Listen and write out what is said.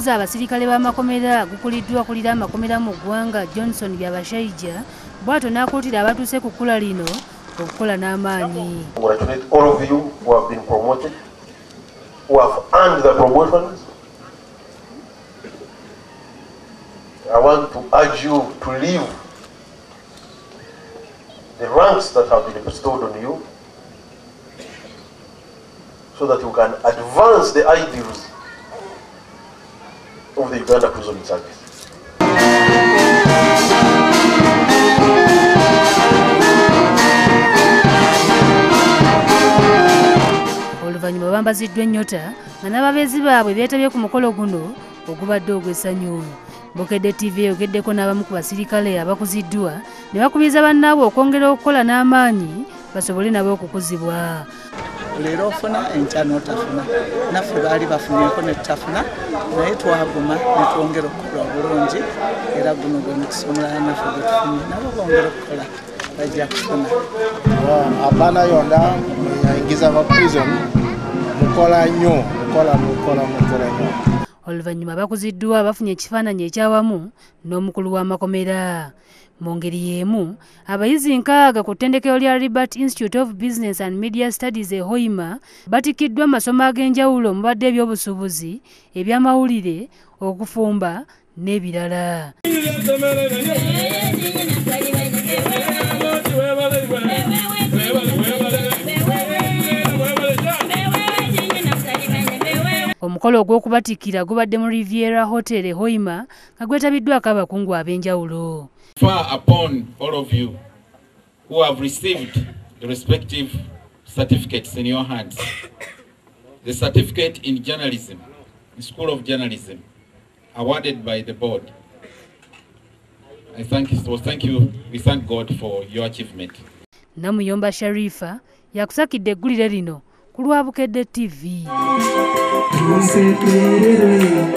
gw'okukuza abasirikale b'amakomera gukuliddwa kulira amakomera mu ggwanga Johnson Byabashayija bw'atyo n'akuutira abatuuse ku kkula lino okukola n'amaanyi. Congratulate all of you who have been promoted, who have earned the promotions. I want to urge you to leave the ranks that have been bestowed on you so that you can advance the ideals of the Uganda Prison Service. Oluvannyuma bambaziddwa ennyota nga n'ababeezi baabwe beetabye ku mukolo guno ogubadde ogw'essanyu. Bukedde TV eyogeddeko n'abamu ku basirikale abakuziddwa ne bakubiriza bannaabwe okwongera okukola n'amaanyi basobole nabo okukuzibwa. Leero ofuna enkya n'otafuna, naffe baali bafunyeeko ne tutafuna, naye twaguma ne twongera okukola obulungi, era guno gwe mukisa omulala naffe gwe tufunye nabo bongera okukola bajja kufuna. Abaana yonna muyingiza ba prison mukola nnyo, mukola nnyo. Oluvannyuma bakuziddwa bafunye ekifaananyi ekyawamu n'omukulu w'amakomera. Mu ngeri y'emu, abayizi 6 ku ttendekero lya Liberty Institute of Business and Media Studies Hoima batikkiddwa amasomo ag'enjawulo mubadde eby'obusuubuzi, eby'amawulire, okufumba n'ebirala. Omukolo ogw'okubatikkira gubadde mu Riviera Hotel Hoima nga gwetabiddwako abakungu ab'enjawulo. Far upon all of you who have received the respective certificates in your hands. The certificate in journalism, the School of Journalism, awarded by the board. I thank you. We thank God for your achievement. Namuyomba Sharifa yakusakidde eggulire lino ku lwa Bukedde TV. Tusemerere.